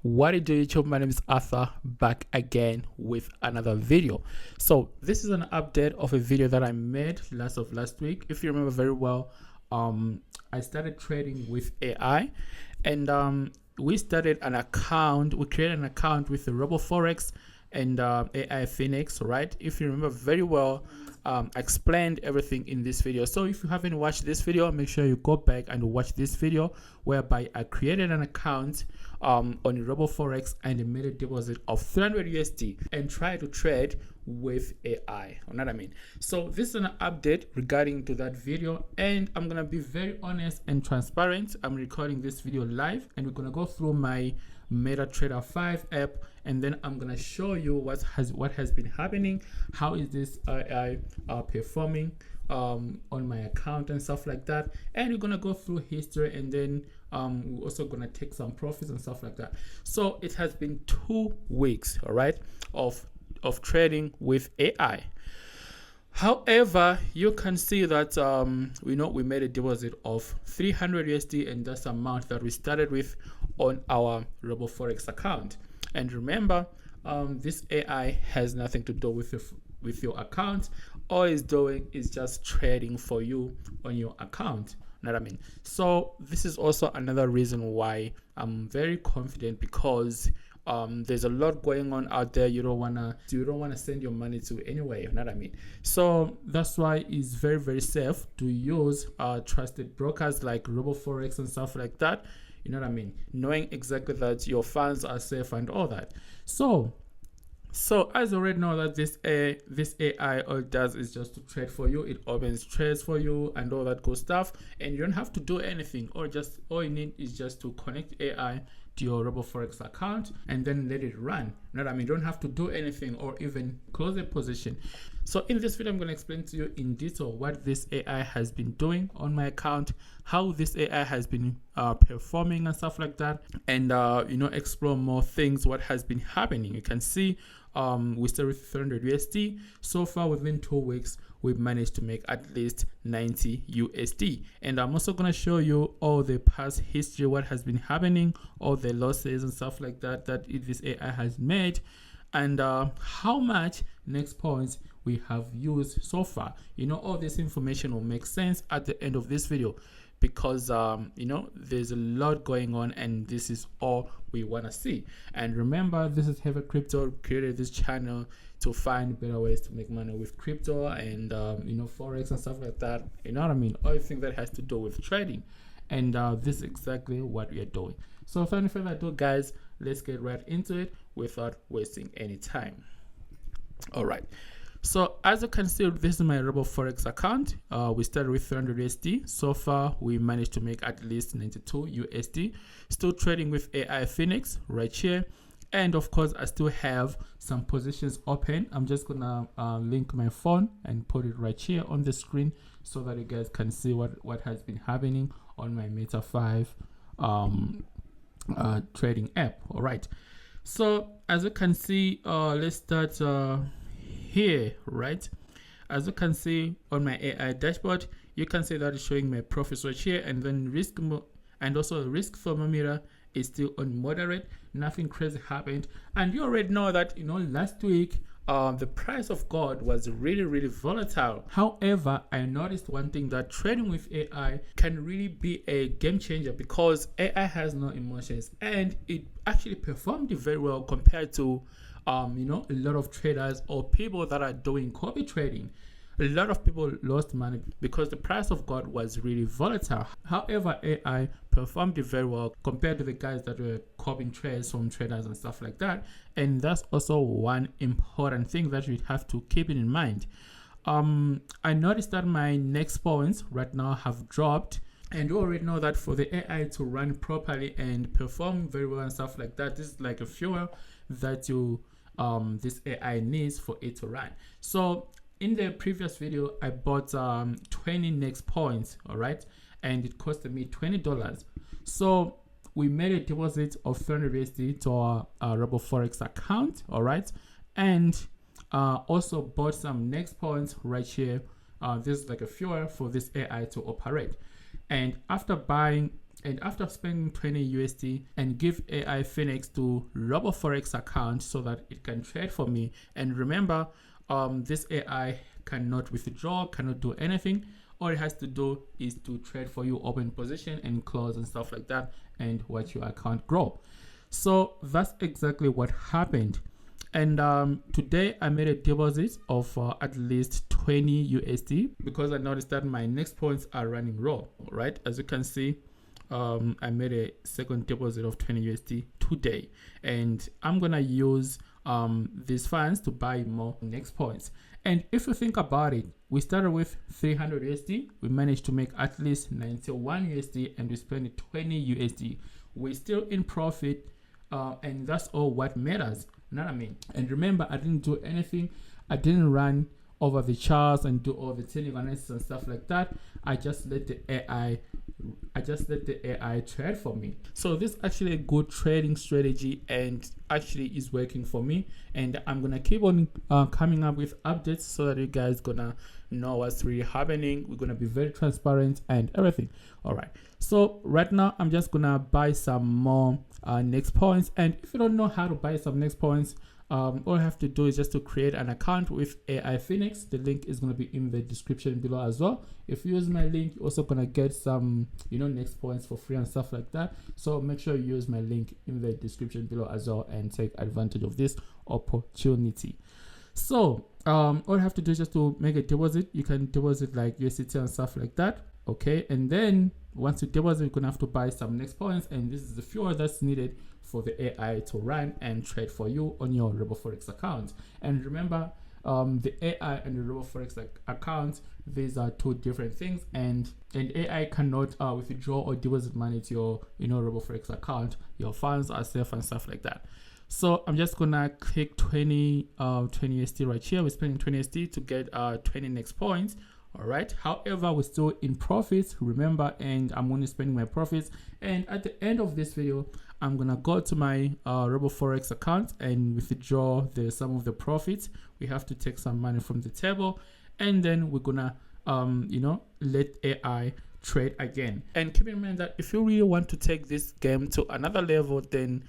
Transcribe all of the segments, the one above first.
What it do, YouTube? My name is Arthur, back again with another video. So this is an update of a video that I made last week. If you remember very well, I started trading with AI, and we started an account. We created an account with the RoboForex and AIFINEX, right? If you remember very well, I explained everything in this video. So if you haven't watched this video, make sure you go back and watch this video whereby I created an account on RoboForex and made a deposit of 300 USD and try to trade with AI. You know what I mean? So this is an update regarding to that video, and I'm gonna be very honest and transparent. I'm recording this video live, and we're gonna go through my MetaTrader 5 app, and then I'm gonna show you what has been happening, how is this AI performing on my account and stuff like that. And we're gonna go through history, and then we're also gonna take some profits and stuff like that. So it has been 2 weeks, all right, of trading with AI. However, you can see that we made a deposit of 300 USD, and that's the amount that we started with on our RoboForex account. And remember, this AI has nothing to do with your account. All it's doing is just trading for you on your account. You know what I mean? So this is also another reason why I'm very confident, because there's a lot going on out there. You don't wanna send your money to anywhere. You know what I mean? So that's why it's very, very safe to use trusted brokers like RoboForex and stuff like that. You know what I mean? Knowing exactly that your funds are safe and all that. So as you already know that this AI all it does is just to trade for you. It opens trades for you and all that good stuff, and you don't have to do anything. All you need is just to connect AI to your RoboForex account and then let it run. You know what I mean? You don't have to do anything or even close a position. So in this video, I'm going to explain to you in detail what this AI has been doing on my account, how this AI has been performing and stuff like that, and explore more things, what has been happening. You can see we started with 300 USD. So far within 2 weeks, we've managed to make at least 90 USD. And I'm also going to show you all the past history, what has been happening, all the losses and stuff like that this AI has made, and how much next points we have used so far. All this information will make sense at the end of this video, because there's a lot going on, and this is all we want to see. And remember, this is Heavy Crypto. Created this channel to find better ways to make money with crypto and forex and stuff like that. You know what I mean? Everything that has to do with trading, and this is exactly what we are doing. So without any further ado, guys, let's get right into it without wasting any time. All right. So as you can see, this is my RoboForex account. We started with 300 USD. So far, we managed to make at least 92 USD. Still trading with AIFINEX right here. And of course, I still have some positions open. I'm just gonna link my phone and put it right here on the screen so that you guys can see what has been happening on my Meta 5 trading app. All right. So as you can see, let's start here, right? As you can see on my AI dashboard, you can see that it's showing my profits right here, and then risk thermometer is still on moderate. Nothing crazy happened. And you already know that last week the price of gold was really, really volatile. However, I noticed one thing, that trading with AI can really be a game changer, because AI has no emotions, and it actually performed very well compared to a lot of traders or people that are doing copy trading. A lot of people lost money because the price of gold was really volatile. However, AI performed very well compared to the guys that were copying trades from traders and stuff like that. And that's also one important thing that you have to keep in mind. I noticed that my next points right now have dropped. And you already know that for the AI to run properly and perform very well and stuff like that, this is like a fuel that this AI needs for it to run. So in the previous video, I bought 20 next points, all right, and it costed me $20. So we made a deposit of 300 USD to our RoboForex account, all right, and also bought some next points right here. This is like a fuel for this AI to operate. And after buying And after spending 20 USD and give AIFINEX to RoboForex account so that it can trade for me. And remember, this AI cannot withdraw, cannot do anything. All it has to do is to trade for you, open position and close and stuff like that, and watch your account grow. So that's exactly what happened. And today I made a deposit of at least 20 USD because I noticed that my next points are running raw, right? As you can see, I made a second deposit of 20 USD today, and I'm gonna use these funds to buy more next points. And if you think about it, we started with 300 USD, we managed to make at least 91 USD, and we spent 20 USD. We're still in profit, and that's all what matters. You know what I mean? And remember, I didn't do anything. I didn't run over the charts and do all the technical analysis and stuff like that. I just let the AI trade for me. So this is actually a good trading strategy and actually is working for me. And I'm gonna keep on coming up with updates so that you guys gonna know what's really happening. We're gonna be very transparent and everything. All right. So right now I'm just gonna buy some more next points. And if you don't know how to buy some next points, all you have to do is just to create an account with AIFINEX. The link is going to be in the description below as well. If you use my link, you're also going to get some, next points for free and stuff like that. So make sure you use my link in the description below as well and take advantage of this opportunity. So all you have to do is just to make a deposit. You can deposit like USDT and stuff like that. Okay, and then once you deposit, you're gonna have to buy some next points, and this is the fuel that's needed for the AI to run and trade for you on your RoboForex account. And remember, the AI and the RoboForex account, these are two different things, and AI cannot withdraw or deposit money to your RoboForex account. Your funds are safe and stuff like that. So I'm just gonna click 20 USD right here. We're spending 20 USD to get 20 next points. All right, however, we're still in profits, remember, and I'm only spending my profits. And at the end of this video, I'm gonna go to my RoboForex account and withdraw some of the profits. We have to take some money from the table, and then we're gonna let AI trade again. And keep in mind that if you really want to take this game to another level, then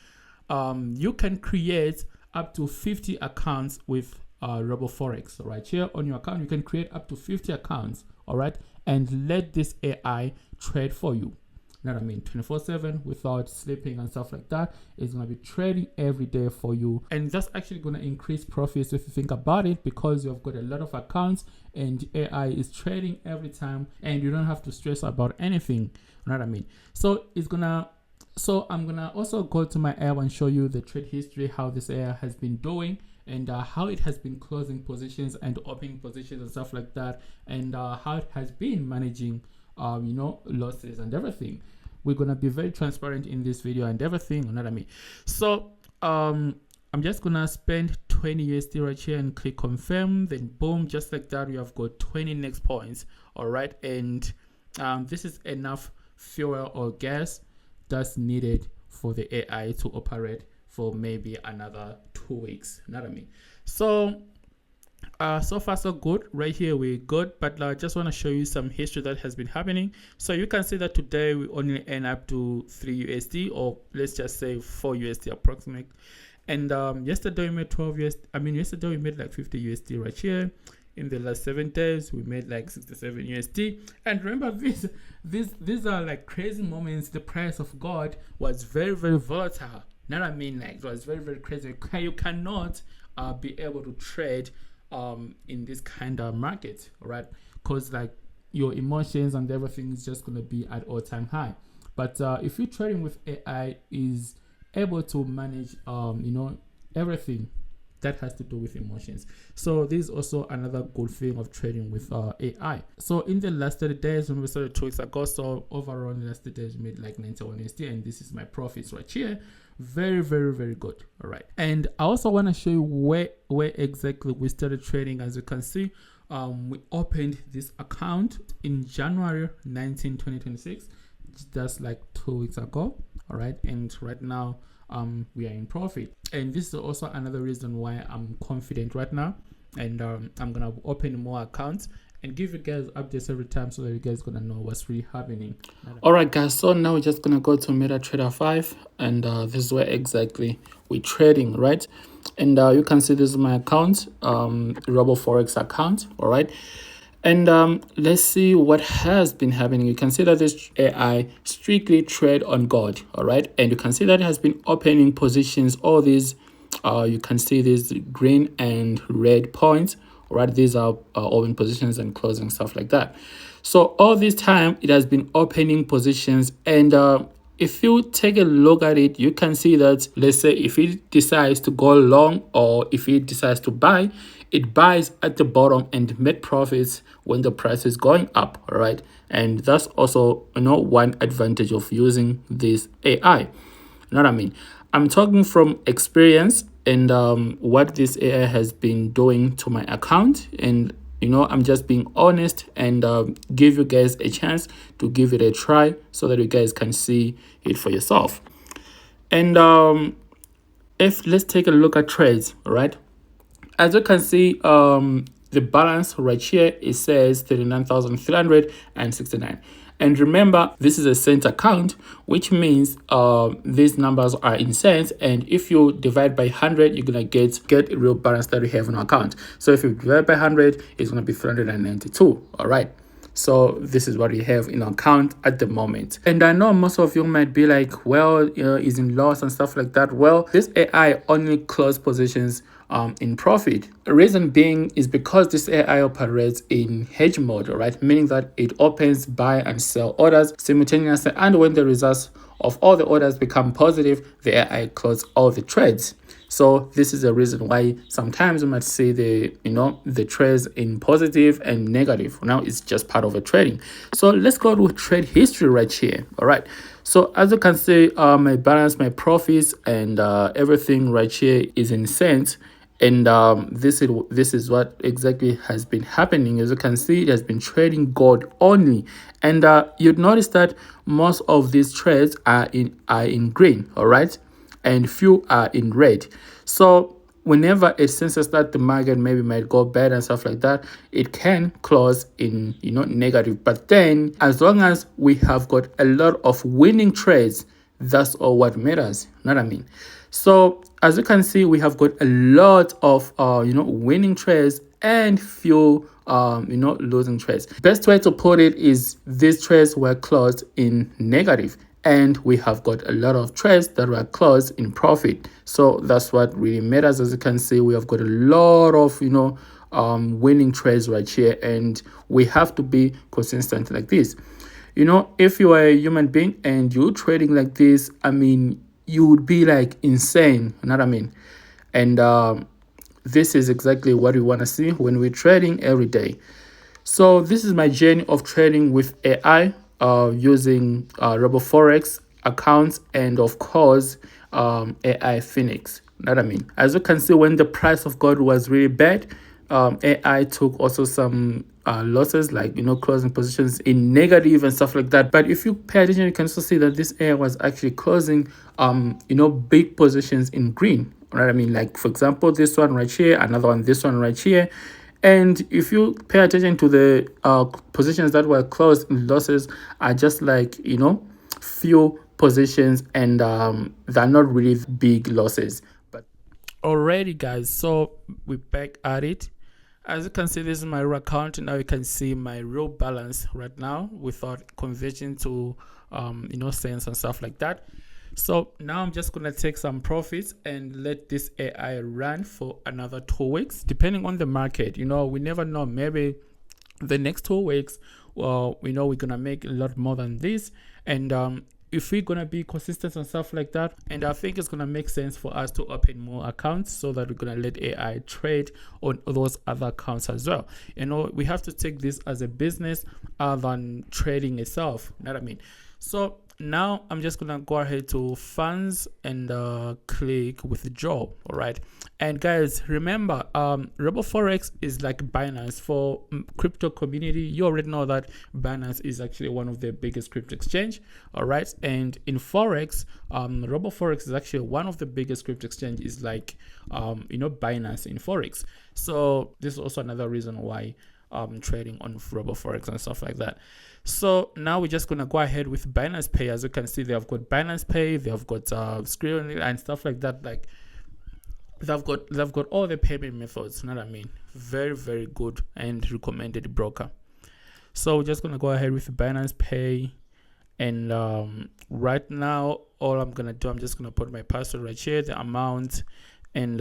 you can create up to 50 accounts with RoboForex. So right here on your account, you can create up to 50 accounts, all right, and let this AI trade for you. You know what I mean? 24/7 without sleeping and stuff like that. It's gonna be trading every day for you, and that's actually gonna increase profits if you think about it, because you've got a lot of accounts and AI is trading every time, and you don't have to stress about anything. You know what I mean? So I'm gonna also go to my app and show you the trade history, how this AI has been doing, and how it has been closing positions and opening positions and stuff like that, and how it has been managing losses and everything. We're gonna be very transparent in this video and everything. You know what I mean? So I'm just gonna spend 20 USD right here and click confirm, then boom, just like that, we have got 20 next points. All right, and this is enough fuel or gas that's needed for the AI to operate for maybe another 2 weeks. You know what I mean? So so far so good. Right here we're good, but I just want to show you some history that has been happening. So you can see that today we only end up to 3 USD, or let's just say 4 USD approximate. And yesterday we made 12 USD. I mean, yesterday we made like 50 USD right here. In the last 7 days we made like 67 USD. And remember, these are like crazy moments. The price of gold was very, very volatile. You know what I mean? Like, it was very, very crazy. You cannot be able to trade in this kind of market, right? Because like your emotions and everything is just going to be at all-time high. But if you're trading with AI, is able to manage everything that has to do with emotions. So this is also another good thing of trading with AI. So in the last 30 days, when we started 2 weeks ago, so overall in the last 30 days we made like 91 USD, and this is my profits right here. Very, very, very good. All right, and I also want to show you where exactly we started trading. As you can see, we opened this account in January 19, 2026. That's like 2 weeks ago. All right, and right now we are in profit, and this is also another reason why I'm confident right now, and I'm gonna open more accounts and give you guys updates every time so that you guys gonna know what's really happening. All right, guys, so now we're just gonna go to MetaTrader 5, and this is where exactly we're trading, right? And you can see this is my account, RoboForex account. All right, and let's see what has been happening. You can see that this AI strictly trade on God. All right, and you can see that it has been opening positions. All these you can see these green and red points. All right, these are open positions and closing, stuff like that. So all this time it has been opening positions, and if you take a look at it, you can see that, let's say, if it decides to go long or if it decides to buy, it buys at the bottom and make profits when the price is going up. All right, and that's also, you know, one advantage of using this AI. You know what I mean? I'm talking from experience and what this AI has been doing to my account, and you know, I'm just being honest and give you guys a chance to give it a try so that you guys can see it for yourself. And if let's take a look at trades, all right? As you can see, the balance right here, it says 39,369. And remember, this is a cent account, which means these numbers are in cents. And if you divide by 100, you're gonna get a real balance that you have in your account. So if you divide by 100, it's gonna be 392. All right. So this is what we have in our account at the moment. And I know most of you might be like, well, is in loss and stuff like that. Well, this AI only close positions in profit. The reason being is because this AI operates in hedge mode, right? Meaning that it opens, buy and sell orders simultaneously, and when the results of all the orders become positive, the AI closes all the trades. So this is the reason why sometimes you might see the trades in positive and negative. Now it's just part of a trading. So let's go to trade history right here. All right. So as you can see, my balance, my profits, and everything right here is in cents. And this is what exactly has been happening. As you can see, it has been trading gold only, and you'd notice that most of these trades are in green, all right, and few are in red. So whenever it senses that the market maybe might go bad and stuff like that, it can close in negative. But then, as long as we have got a lot of winning trades, that's all what matters. You know what I mean? So as you can see, we have got a lot of winning trades and few losing trades. Best way to put it is these trades were closed in negative, and we have got a lot of trades that were closed in profit. So that's what really matters. As you can see, we have got a lot of winning trades right here, and we have to be consistent like this. If you are a human being and you're trading like this, I mean, you would be like insane. You know what I mean? And this is exactly what we want to see when we're trading every day. So this is my journey of trading with AI using RoboForex accounts, and of course AIFINEX. You know what I mean? As you can see, when the price of gold was really bad, AI took also some losses, like closing positions in negative and stuff like that. But if you pay attention, you can also see that this AI was actually closing big positions in green. Right? I mean, like for example, this one right here, another one, this one right here. And if you pay attention to the positions that were closed in losses, are just like few positions, and they're not really big losses. But alrighty guys, so we're back at it. As you can see, this is my real account. Now you can see my real balance right now without converting to cents and stuff like that. So now I'm just gonna take some profits and let this AI run for another 2 weeks, depending on the market. We never know. Maybe the next 2 weeks, well, we're gonna make a lot more than this, and if we're gonna be consistent and stuff like that, and I think it's gonna make sense for us to open more accounts so that we're gonna let AI trade on those other accounts as well. We have to take this as a business other than trading itself. You know what I mean? So now I'm just gonna go ahead to funds and click withdraw. All right, and guys, remember, RoboForex is like Binance for crypto community. You already know that Binance is actually one of the biggest crypto exchange. All right, and in Forex, RoboForex is actually one of the biggest crypto exchanges, like Binance in Forex. So this is also another reason why trading on RoboForex and stuff like that. So now we're just gonna go ahead with Binance Pay. As you can see, they have got Binance Pay, they have got Skrill and stuff like that. Like they've got all the payment methods. You know what I mean? Very, very good and recommended broker. So we're just gonna go ahead with Binance Pay, and right now all I'm gonna do, I'm just gonna put my password right here, the amount, and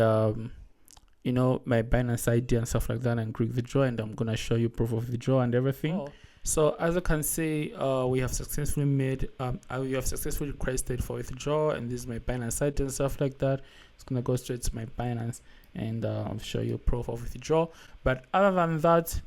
you know, my Binance ID and stuff like that, and click withdraw, and I'm gonna show you proof of withdrawal and everything. So as you can see, we have successfully made we have successfully requested for withdrawal, and this is my Binance ID and stuff like that. It's gonna go straight to my Binance, and I'll show you proof of withdrawal. But other than that,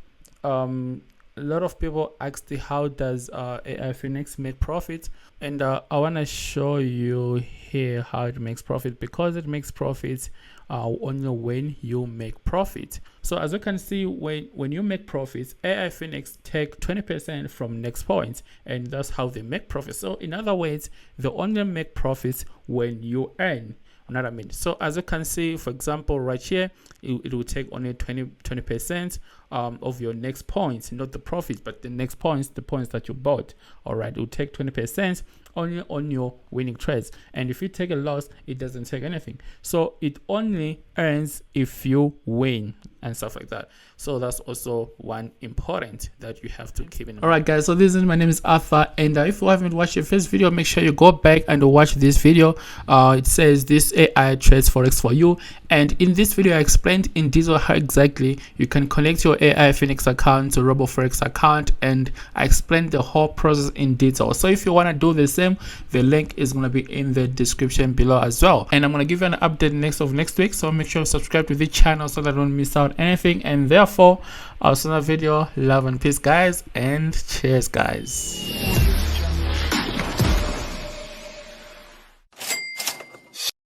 a lot of people asked how does AIFINEX make profit, and I want to show you here how it makes profit, because it makes profits only when you make profit. So as you can see, when you make profits, AIFINEX take 20% from next point, and that's how they make profits. So in other words, they only make profits when you earn. You know what I mean? So as you can see, for example, right here, it will take only 20% of your next points, not the profits, but the next points, the points that you bought. All right, it will take 20% only on your winning trades, and if you take a loss, it doesn't take anything. So it only earns if you win and stuff like that. So that's also one important that you have to keep in mind. All right, guys, so my name is Arthur, and if you haven't watched the first video, make sure you go back and watch this video. It says this AI trades forex for you, and in this video I explained in detail how exactly you can connect your AIFINEX account to RoboForex account, and I explained the whole process in detail. So if you want to do the same, the link is going to be in the description below as well, and I'm going to give you an update next week, so make sure you subscribe to the channel so that you don't miss out anything. And therefore, I'll see you in the video. Love and peace, guys, and cheers, guys.